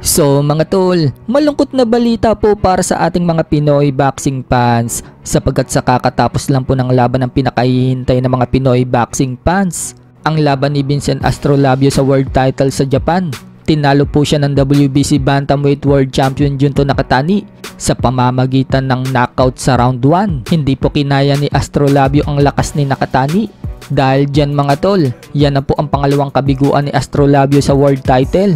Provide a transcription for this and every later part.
So mga tol, malungkot na balita po para sa ating mga Pinoy boxing fans sapagkat sa kakatapos lang po ng laban ng pinakahihintay ng mga Pinoy boxing fans, ang laban ni Vincent Astrolabio sa world title sa Japan. Tinalo po siya ng WBC Bantamweight World Champion Junto Nakatani sa pamamagitan ng knockout sa round 1. Hindi po kinaya ni Astrolabio ang lakas ni Nakatani. Dahil dyan mga tol, yan na po ang pangalawang kabiguan ni Astrolabio sa world title.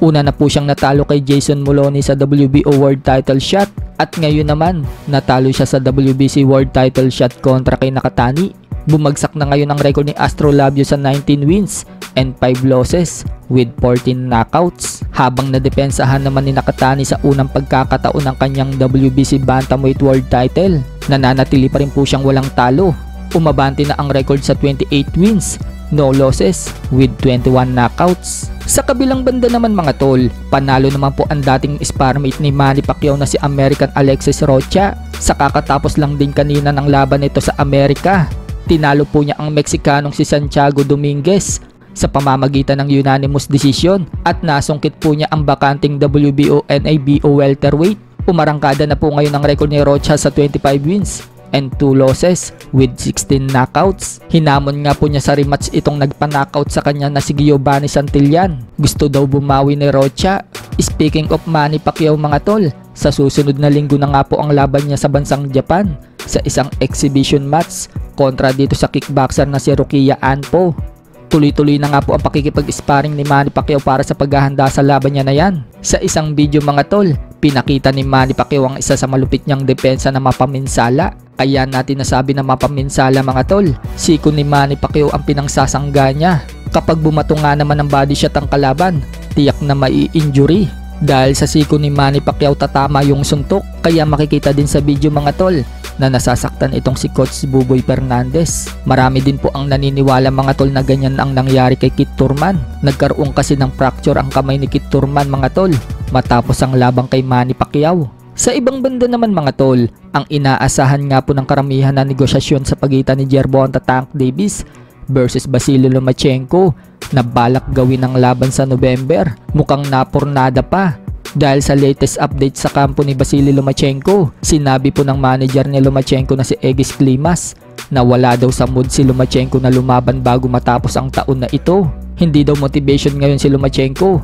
Una na po siyang natalo kay Jason Moloney sa WBO World Title Shot at ngayon naman natalo siya sa WBC World Title Shot kontra kay Nakatani. Bumagsak na ngayon ang record ni Astrolabio sa 19 wins and 5 losses with 14 knockouts. Habang nadepensahan naman ni Nakatani sa unang pagkakataon ng kanyang WBC Bantamweight World Title, nananatili pa rin po siyang walang talo. Umabante na ang record sa 28 wins, no losses with 21 knockouts. Sa kabilang banda naman mga tol, panalo naman po ang dating sparmate ni Manny Pacquiao na si American Alexis Rocha sa kakatapos lang din kanina ng laban nito sa Amerika. Tinalo po niya ang Mexicanong si Santiago Dominguez sa pamamagitan ng unanimous decision at nasungkit po niya ang bakanting WBO NABO welterweight. Umarangkada na po ngayon ang record ni Rocha sa 25 wins and 2 losses with 16 knockouts. Hinamon nga po niya sa rematch itong nagpa-knockout sa kanya na si Giovanni Santillan. Gusto daw bumawi ni Rocha. Speaking of Manny Pacquiao mga tol, sa susunod na linggo na nga po ang laban niya sa bansang Japan sa isang exhibition match kontra dito sa kickboxer na si Rukia Anpo. Tuloy-tuloy na nga po ang pakikipag-sparring ni Manny Pacquiao para sa paghahanda sa laban niya na yan. Sa isang video mga tol, pinakita ni Manny Pacquiao ang isa sa malupit niyang depensa na mapaminsala. Kaya natin nasabi na mapaminsala mga tol, siko ni Manny Pacquiao ang pinangsasangga niya. Kapag bumato nga naman ng body shot ang kalaban, tiyak na mai-injury. Dahil sa siko ni Manny Pacquiao tatama yung suntok, kaya makikita din sa video mga tol na nasasaktan itong si Coach Buboy Fernandez. Marami din po ang naniniwala mga tol na ganyan ang nangyari kay Kit Turman. Nagkaroon kasi ng fracture ang kamay ni Kit Turman mga tol matapos ang labang kay Manny Pacquiao. Sa ibang banda naman mga tol, ang inaasahan nga po ng karamihan na negosyasyon sa pagitan ni Gervonta Tank Davis versus Vasily Lomachenko na balak gawin ng laban sa November mukhang napurnada pa. Dahil sa latest update sa kampo ni Vasily Lomachenko, sinabi po ng manager ni Lomachenko na si Egis Klimas na wala daw sa mood si Lomachenko na lumaban bago matapos ang taon na ito. Hindi daw motivation ngayon si Lomachenko.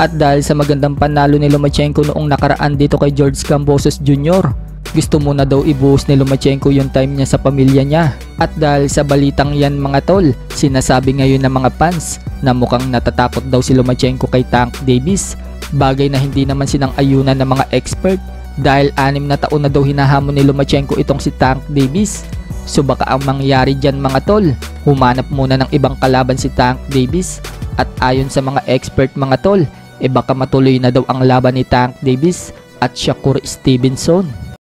At dahil sa magandang panalo ni Lomachenko noong nakaraan dito kay George Kambosos Jr., gusto muna daw ibuhos ni Lomachenko yung time niya sa pamilya niya. At dahil sa balitang yan mga tol, sinasabi ngayon ng mga fans na mukhang natatakot daw si Lomachenko kay Tank Davis. Bagay na hindi naman sinang-ayunan ng mga expert dahil 6 na taon na daw hinahamon ni Lomachenko itong si Tank Davis. So baka ang mangyari dyan mga tol, humanap muna ng ibang kalaban si Tank Davis. At ayon sa mga expert mga tol, baka matuloy na daw ang laban ni Tank Davis at Shakur Stevenson.